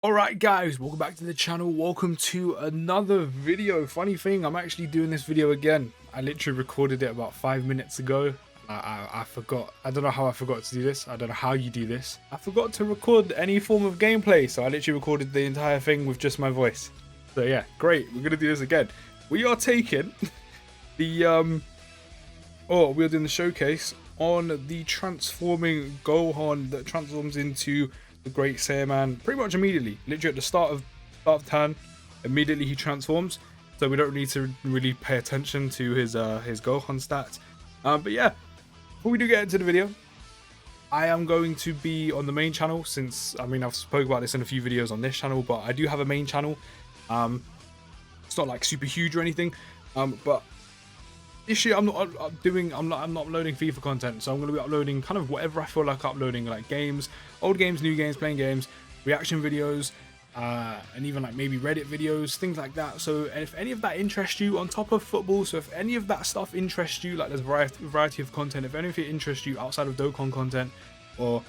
Alright guys, welcome back to the channel, welcome to another video. Funny thing, I'm actually doing this video again. I literally recorded it about 5 minutes ago. I forgot. I don't know how I forgot to do this. I don't know how you do this. I forgot to record any form of gameplay, so I literally recorded the entire thing with just my voice. So yeah, great, we're gonna do this again. We are taking the we're doing the showcase on the transforming Gohan that transforms into the Great Saiyaman pretty much immediately. Literally at the start of turn, immediately he transforms. So we don't need to really pay attention to his Gohan stats. But yeah, before we do get into the video, I am going to be on the main channel since, I mean, I've spoke about this in a few videos on this channel, but I do have a main channel. It's not like super huge or anything, but this year I'm not uploading FIFA content, so I'm going to be uploading kind of whatever I feel like uploading, like games, old games, new games, playing games, reaction videos, and even like maybe Reddit videos, things like that. So if any of that interests you on top of football, so if any of that stuff interests you, like there's a variety of content, if any of it interests you outside of Dokkan content, or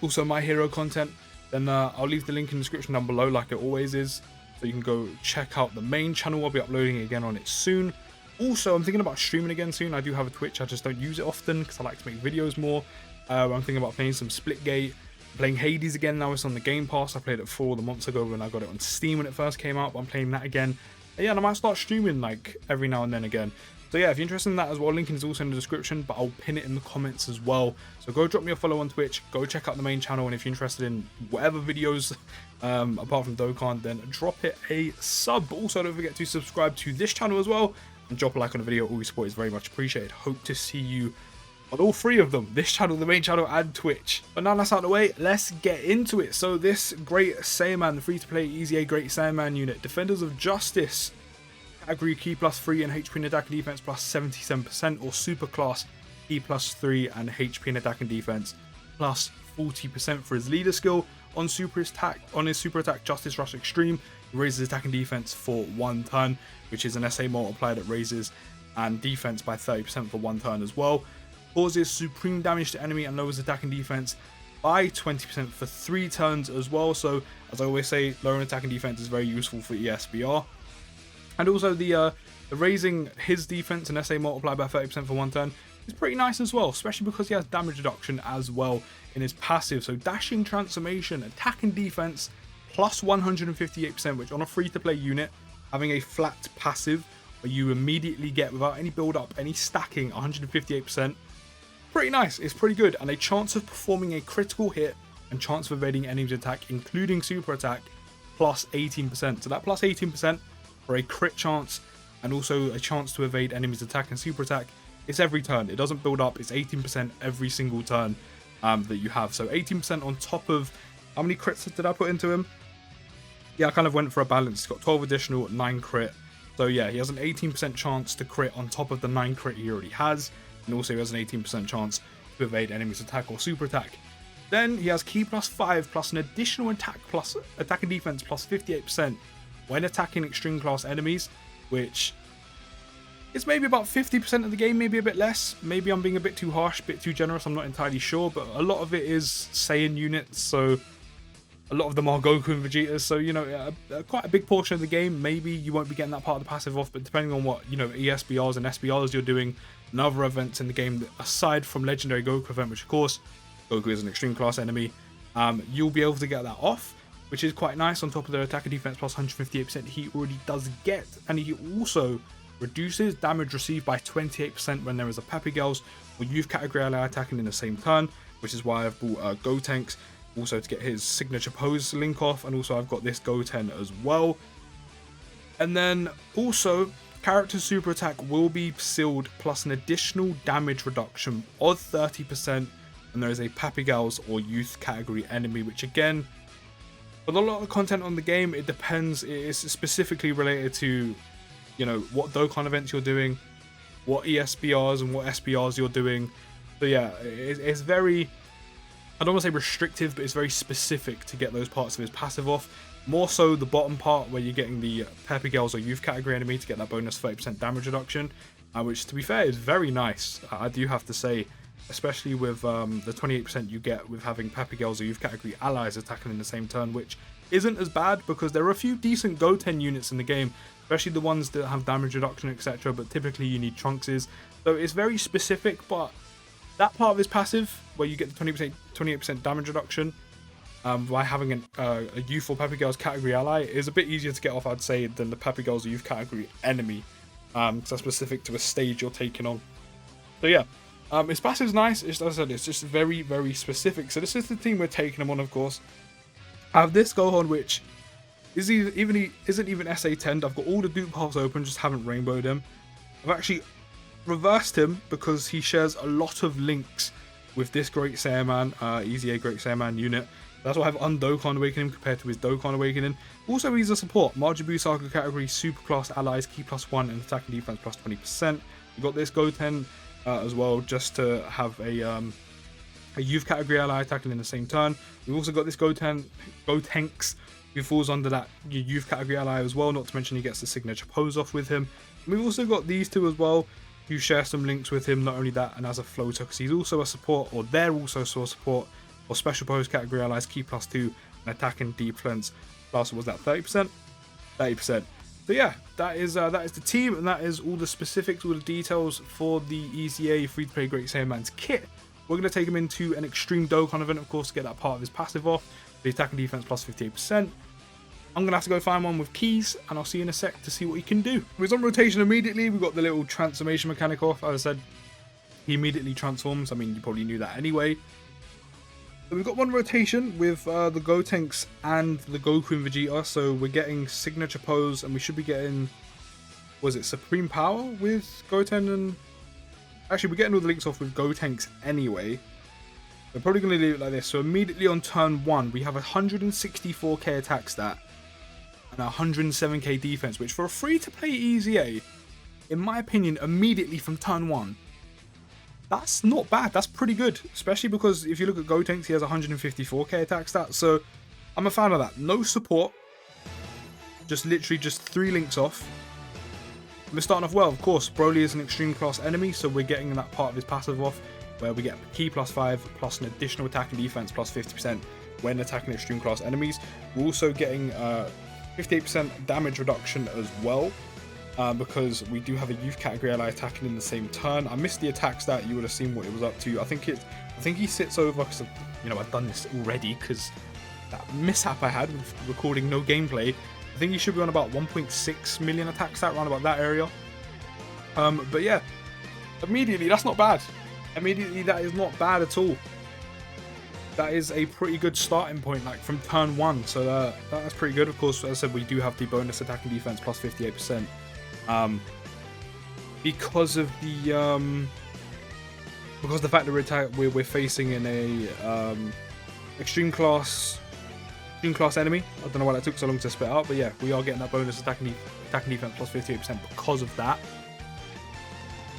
also My Hero content, then I'll leave the link in the description down below like it always is, so you can go check out the main channel. I'll be uploading again on it soon. Also, I'm thinking about streaming again soon. I do have a Twitch, I just don't use it often because I like to make videos more. I'm thinking about playing some Splitgate, playing Hades again. Now it's on the Game Pass. I played it 4 months ago when I got it on Steam when it first came out. I'm playing that again. And yeah, and I might start streaming like every now and then again. So yeah, if you're interested in that as well, link is also in the description, but I'll pin it in the comments as well. So go drop me a follow on Twitch, go check out the main channel, and if you're interested in whatever videos apart from Dokkan, then drop it a sub. Also, don't forget to subscribe to this channel as well, and drop a like on the video. All your support is very much appreciated. Hope to see you on all 3 of them, this channel, the main channel, and Twitch. But now that's out of the way, let's get into it. So this Great Saiyaman, the free-to-play EZA Great Saiyaman unit, Defenders of Justice, category Ki +3 and HP and attack and defense plus 77%, or super class Ki +3 and HP and attack and defense plus 40% for his leader skill. On his super attack Justice Rush Extreme, he raises attack and defense for 1 turn, which is an SA multiplier that raises and defense by 30% for 1 turn as well. Causes supreme damage to enemy and lowers attack and defense by 20% for 3 turns as well. So as I always say, lowering attack and defense is very useful for ESBR. And also the raising his defense and SA multiplier by 30% for 1 turn is pretty nice as well, especially because he has damage reduction as well in his passive. So dashing transformation, attack and defense plus 158%, which on a free-to-play unit, having a flat passive where you immediately get, without any build-up, any stacking, 158%. Pretty nice, it's pretty good. And a chance of performing a critical hit and chance of evading enemy's attack, including super attack, plus 18%. So that plus 18% for a crit chance, and also a chance to evade enemy's attack and super attack, it's every turn. It doesn't build up, it's 18% every single turn that you have. So 18% on top of, how many crits did I put into him? Yeah, I kind of went for a balance. He's got 12 additional, 9 crit. So yeah, he has an 18% chance to crit on top of the 9 crit he already has. And also he has an 18% chance to evade enemy's attack or super attack. Then he has Ki +5 plus an additional attack and defense plus 58% when attacking extreme class enemies, which is maybe about 50% of the game, maybe a bit less. Maybe I'm being a bit too harsh, a bit too generous, I'm not entirely sure, but a lot of it is Saiyan units, so a lot of them are Goku and Vegeta, so quite a big portion of the game, maybe you won't be getting that part of the passive off, but depending on what ESBRs and SBRs you're doing and other events in the game, aside from Legendary Goku event, which of course Goku is an extreme class enemy, you'll be able to get that off, which is quite nice. On top of the attack and defense plus 158% he already does get, and he also reduces damage received by 28% when there is a Papigels or youth category ally attacking in the same turn, which is why I've bought Gotenks, also to get his signature pose link off, and also I've got this Goten as well. And then also character super attack will be sealed plus an additional damage reduction of 30% when there is a Papigels or youth category enemy, which again, with a lot of content on the game, it depends. It is specifically related to what Dokkan events you're doing, what ESBRs and what SBRs you're doing. So yeah, it's very, I don't want to say restrictive, but it's very specific to get those parts of his passive off. More so the bottom part where you're getting the Papigels or youth category enemy to get that bonus 30% damage reduction, which to be fair is very nice, I do have to say, especially with the 28% you get with having Papigels or youth category allies attacking in the same turn, which isn't as bad because there are a few decent Goten units in the game, especially the ones that have damage reduction, etc. But typically you need Trunkses, so it's very specific. But that part of his passive, where you get the 28% damage reduction by having a youthful Peppy Girls category ally, is a bit easier to get off, I'd say, than the Peppy Girls youth category enemy. So specific to a stage you're taking on. So yeah, his passive's nice. As I said, it's just very, very specific. So this is the team we're taking him on, of course. I have this Gohan, which isn't even SA10'd. I've got all the dupe paths open, just haven't rainbowed him. I've actually reversed him because he shares a lot of links with this Great Saiyaman, EZA Great Saiyaman unit. That's why I have Dokkan Awakening compared to his Dokkan Awakening. Also, he's a support. Majibu Saga category, super class allies, key +1 and attack and defense +20%. We've got this Goten as well, just to have a youth category ally attacking in the same turn. We've also got this Gotenks, who falls under that youth category ally as well, not to mention he gets the signature pose off with him. And we've also got these two as well, who share some links with him, not only that, and as a floater, because he's also a support, or they're also a support, or special pose category allies, key +2, and attack and defense plus, was that 30%? 30%. So yeah, that is the team, and that is all the specifics, all the details for the EZA free-to-play Great Saiyaman's kit. We're going to take him into an Extreme Dokkan event, of course, to get that part of his passive off, the attack and defense +58%. I'm going to have to go find one with keys, and I'll see you in a sec to see what he can do. He's on rotation immediately. We've got the little transformation mechanic off. As I said, he immediately transforms. I mean, you probably knew that anyway. So we've got one rotation with the Gotenks and the Goku and Vegeta. So we're getting signature pose, and we should be getting, was it Supreme Power with Goten and... Actually, we're getting all the links off with Gotenks anyway. We're probably going to leave it like this. So immediately on turn 1, we have a 164k attack stat and 107k defense, which for a free-to-play EZA, in my opinion, immediately from turn 1, that's not bad. That's pretty good, especially because if you look at Gotenks, he has 154k attack stat. So I'm a fan of that. No support, just literally just 3 links off. We're starting off well, of course. Broly is an extreme class enemy, so we're getting that part of his passive off, where we get key +5 plus an additional attack and defense +50% when attacking extreme class enemies. We're also getting 58% damage reduction as well, because we do have a youth category ally attacking in the same turn. I missed the attack stat. You would have seen what it was up to. I think he sits over, because I've done this already because that mishap I had with recording no gameplay. I think he should be on about 1.6 million attack stat, around about that area. But yeah, immediately that's not bad. Immediately that is not bad at all. That is a pretty good starting point, like from turn 1. So that's pretty good. Of course, as I said, we do have the bonus attack and defense +58%. Because of the fact that we're facing in a extreme class enemy. I don't know why that took so long to spit out, but yeah, we are getting that bonus attack and defense +58% because of that.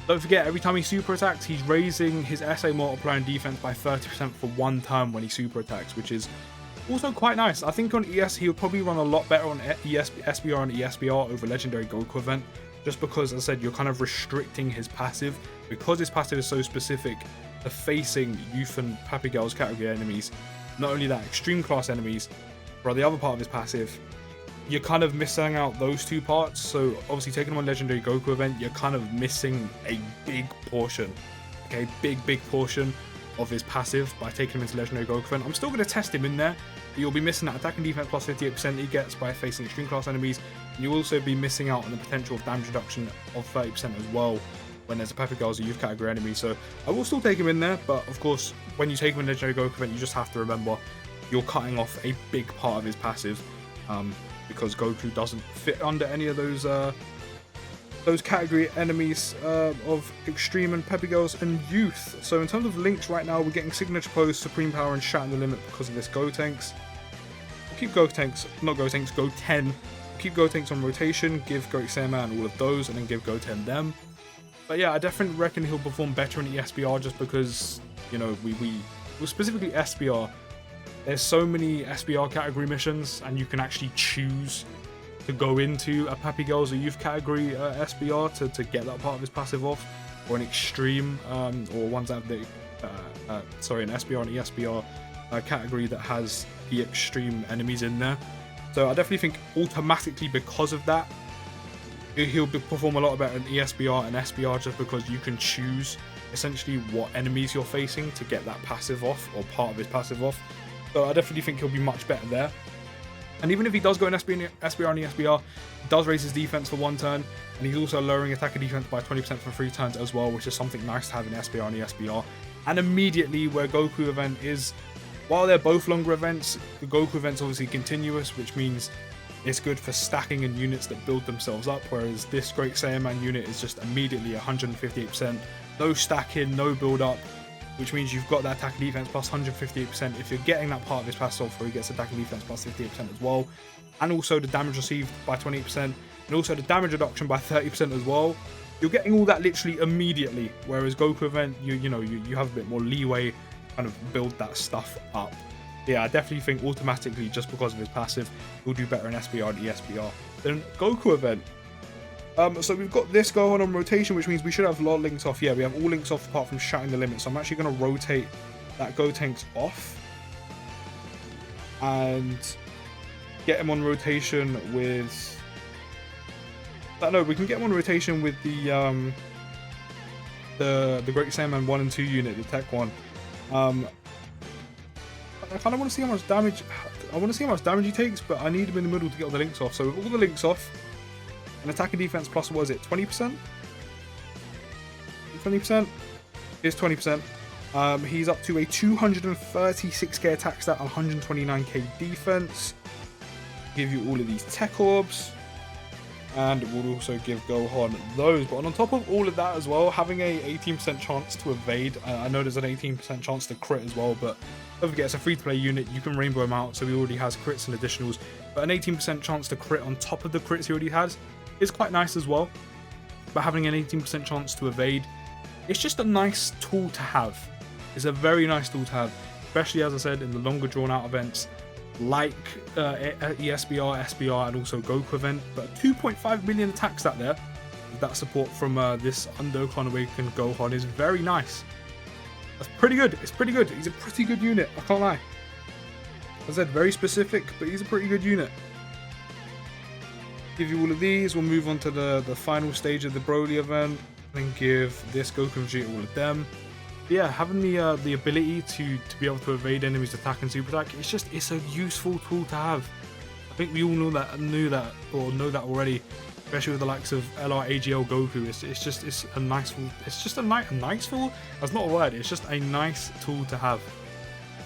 Don't forget, every time he super attacks, he's raising his SA multiplier and defense by 30% for 1 turn when he super attacks, which is also quite nice. I think on ES he'll probably run a lot better on SBR and ESBR over Legendary Goku event, just because, as I said, you're kind of restricting his passive, because his passive is so specific to facing youth and Peppy Girls category enemies. Not only that, extreme class enemies, for the other part of his passive, you're kind of missing out those 2 parts. So obviously taking him on Legendary Goku event, you're kind of missing a big portion, okay, big portion of his passive by taking him into Legendary Goku event. I'm still going to test him in there, but you'll be missing that attack and defense +58% he gets by facing extreme class enemies. And you'll also be missing out on the potential of damage reduction of 30% as well when there's a Peppy Girls or youth category enemy. So I will still take him in there, but of course when you take him in Legendary Goku event, you just have to remember you're cutting off a big part of his passive, because Goku doesn't fit under any of those category enemies of Extreme and Peppy Girls and Youth. So in terms of links right now, we're getting Signature Pose, Supreme Power, and Shatter the Limit because of this Gotenks. We'll keep Goten. Keep Gotenks on rotation, give Great Saiyaman all of those, and then give Goten them. But yeah, I definitely reckon he'll perform better in ESBR, just because, well, specifically SBR, there's so many SBR category missions, and you can actually choose to go into a Peppy Girls or Youth category SBR to get that part of his passive off, or an Extreme, or ones that have the, an SBR and ESBR category that has the Extreme enemies in there. So I definitely think automatically because of that, he'll perform a lot better in ESBR and SBR, just because you can choose essentially what enemies you're facing to get that passive off, or part of his passive off. So I definitely think he'll be much better there. And even if he does go in SBR and ESBR, he does raise his defense for 1 turn, and he's also lowering attack and defense by 20% for 3 turns as well, which is something nice to have in SBR and ESBR. And immediately, where Goku event is, while they're both longer events, the Goku event's obviously continuous, which means it's good for stacking and units that build themselves up, whereas this Great Saiyaman unit is just immediately 158%, no stacking, no build up, which means you've got that attack and defense plus 158% if you're getting that part of his passive off, where he gets attack and defense plus 58% as well, and also the damage received by 28%, and also the damage reduction by 30% as well. You're getting all that literally immediately, whereas Goku event, you know, you have a bit more leeway to kind of build that stuff up. Yeah, I definitely think automatically, just because of his passive, he'll do better in SBR and ESBR than Goku event. So we've got this going on rotation, which means we should have a lot of links off. Yeah, we have all links off apart from Shattering the Limit. So I'm actually going to rotate that Gotenks off and get him on rotation with... No, we can get him on rotation with the Great Saiyaman 1 and 2 unit, the tech one. I kind of want to see how much damage. I want to see how much damage he takes, but I need him in the middle to get all the links off. So with all the links off, an attack and defense plus, what is it, 20%? 20%? Here's 20%. He's up to a 236k attack stat and 129k defense. Give you all of these tech orbs, and we'll also give Gohan those. But on top of all of that as well, having a 18% chance to evade. I know there's an 18% chance to crit as well, but don't forget it's a free-to-play unit. You can rainbow him out, so he already has crits and additionals. But an 18% chance to crit on top of the crits he already has is quite nice as well. But having an 18% chance to evade, it's just a nice tool to have. It's a very nice tool to have, especially, as I said, in the longer drawn-out events like ESBR, SBR, and also Goku event. But 2.5 million attack stat there, with that support from this Dokkan Awakened Gohan, is very nice. That's pretty good. It's pretty good. He's a pretty good unit, I can't lie. As I said, very specific, but he's a pretty good unit. Give you all of these. We'll move on to the final stage of the Broly event, and give this Goku Vegeta all of them. But yeah, having the ability to be able to evade enemies' attack and super attack, it's a useful tool to have. I think we all know that already, especially with the likes of LR AGL Goku. It's a nice tool. It's just a nice tool. That's not a word. It's just a nice tool to have.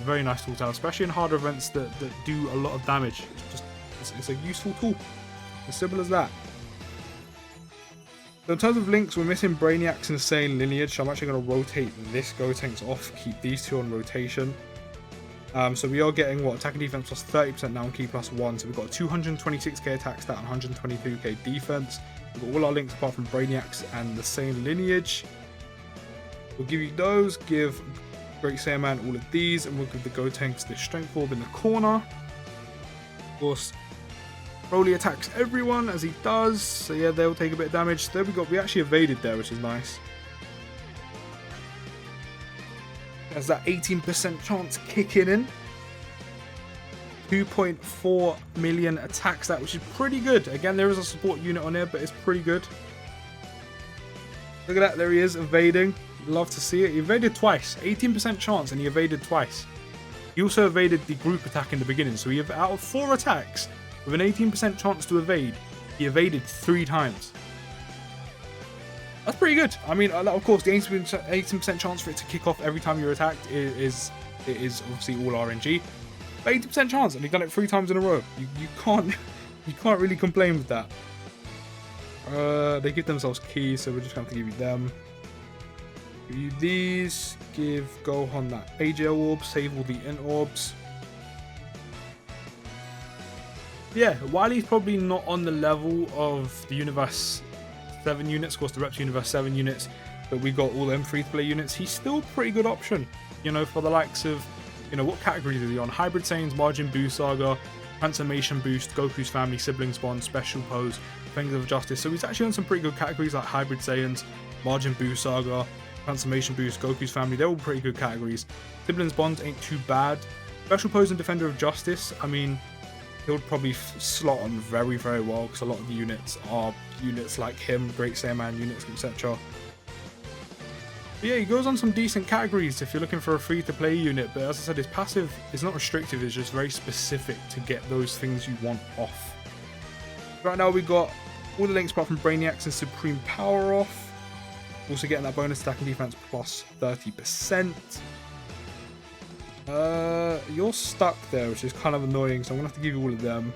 A very nice tool to have, especially in harder events that do a lot of damage. It's a useful tool. As simple as that. So in terms of links, we're missing Brainiac's Insane Lineage, so I'm actually going to rotate this Gotenks off, keep these two on rotation. So we are getting, what, attack and defense plus 30% now and key plus 1, so we've got a 226k attack stat and 122k defense. We've got all our links apart from Brainiac's and the Insane Lineage. We'll give you those, give Great Saiyaman all of these, and we'll give the Gotenks the Strength Orb in the corner. Of course, Broly attacks everyone as he does, so yeah, they'll take a bit of damage. There we go, we actually evaded there, which is nice. There's that 18% chance kicking in. 2.4 million attack stat, which is pretty good. Again, there is a support unit on there, but it's pretty good. Look at that, there he is, evading. Love to see it. He evaded twice. 18% chance, and he evaded twice. He also evaded the group attack in the beginning, so out of 4 attacks, with an 18% chance to evade, he evaded 3 times. That's pretty good. I mean, of course, the 18% chance for it to kick off every time you're attacked is obviously all RNG. But 80% chance, and he's done it 3 times in a row. You can't really complain with that. They give themselves keys, so we're just going to give you them. Give you these. Give Gohan that AGL orb. Save all the INT orbs. Yeah, while he's probably not on the level of the Universe 7 units, of course the Reps Universe 7 units, but we got all them free-to-play units, he's still a pretty good option, you know, for the likes of, you know, what categories is he on? Hybrid Saiyans, Majin Buu Saga, Transformation Boost, Goku's Family, Siblings Bond, Special Pose, Fingers of Justice. So he's actually on some pretty good categories like Hybrid Saiyans, Majin Buu Saga, Transformation Boost, Goku's Family. They're all pretty good categories. Siblings Bond ain't too bad. Special Pose and Defender of Justice, I mean, he'll probably slot on very, very well, because a lot of the units are units like him, Great Saiyaman units, etc. But yeah, he goes on some decent categories if you're looking for a free-to-play unit, but as I said, his passive is not restrictive, it's just very specific to get those things you want off. Right now we got all the links apart from Brainiacs and Supreme Power off. Also getting that bonus attack and defense plus 30%. You're stuck there, which is kind of annoying, so I'm gonna have to give you all of them.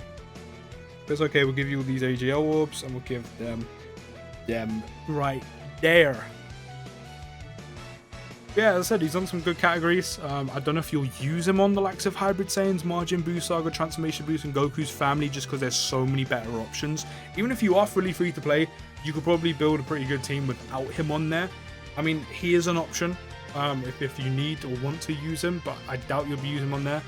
But it's okay, we'll give you all these AGL orbs and we'll give them right there. Yeah, as I said, he's on some good categories. I don't know if you'll use him on the likes of Hybrid Saiyans, Majin Buu, Saga, Transformation Boost, and Goku's family, just because there's so many better options. Even if you are fully free to play, you could probably build a pretty good team without him on there. I mean, he is an option if you need or want to use him, but I doubt you'll be using him on there.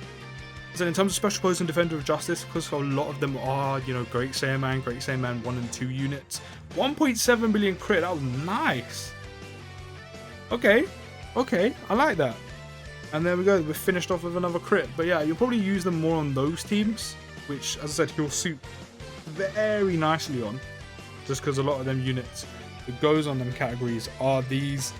So in terms of Special Pose and Defender of Justice, because a lot of them are, you know, Great Saiyaman 1 and 2 units. 1.7 billion crit, that was nice. Okay, I like that. And there we go, we're finished off with another crit. But yeah, you'll probably use them more on those teams, which, as I said, he'll suit very nicely on, just because a lot of them units that goes on them categories are these.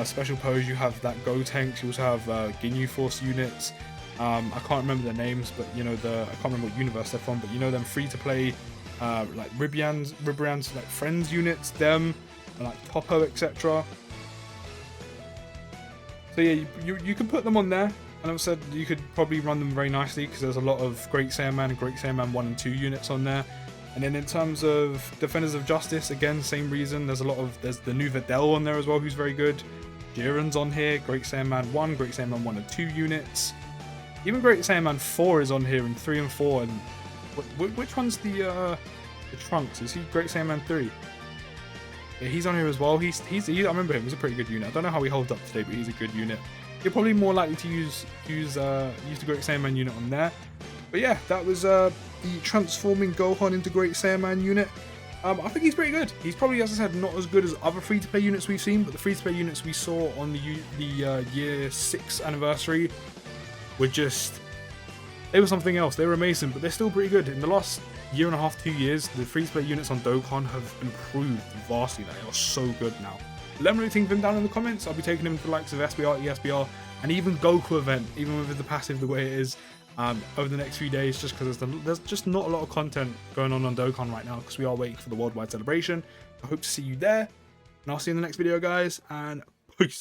Special Pose, you have that Go tanks, you also have Ginyu Force units. I can't remember their names, but you know, I can't remember what universe they're from, but you know them free-to-play like Ribrian's like Friends units, them, and like Topo, etc. So yeah, you can put them on there, and I've said you could probably run them very nicely, because there's a lot of Great Saiyaman and Great Saiyaman 1 and 2 units on there. And then in terms of Defenders of Justice, again, same reason, there's the new Videl on there as well, who's very good. Jiren's on here, Great Saiyaman 1, Great Saiyaman 1 and 2 units. Even Great Saiyaman 4 is on here, and 3 and 4, and which one's the Trunks? Is he Great Saiyaman 3? Yeah, he's on here as well. I remember him. He's a pretty good unit. I don't know how he holds up today, but he's a good unit. You're probably more likely to use the Great Saiyaman unit on there. But yeah, that was the transforming Gohan into Great Saiyaman unit. I think he's pretty good. He's probably, as I said, not as good as other free-to-play units we've seen, but the free-to-play units we saw on the year 6 anniversary were they were something else. They were amazing, but they're still pretty good. In the last year and a half, 2 years, the free-to-play units on Dokkan have improved vastly. They are so good now. Let me know what you think of him down in the comments. I'll be taking him to the likes of SBR, ESBR, and even Goku event, even with the passive the way it is, over the next few days, just because there's just not a lot of content going on Dokkan right now, because we are waiting for the worldwide celebration. I hope to see you there, and I'll see you in the next video, guys, and peace.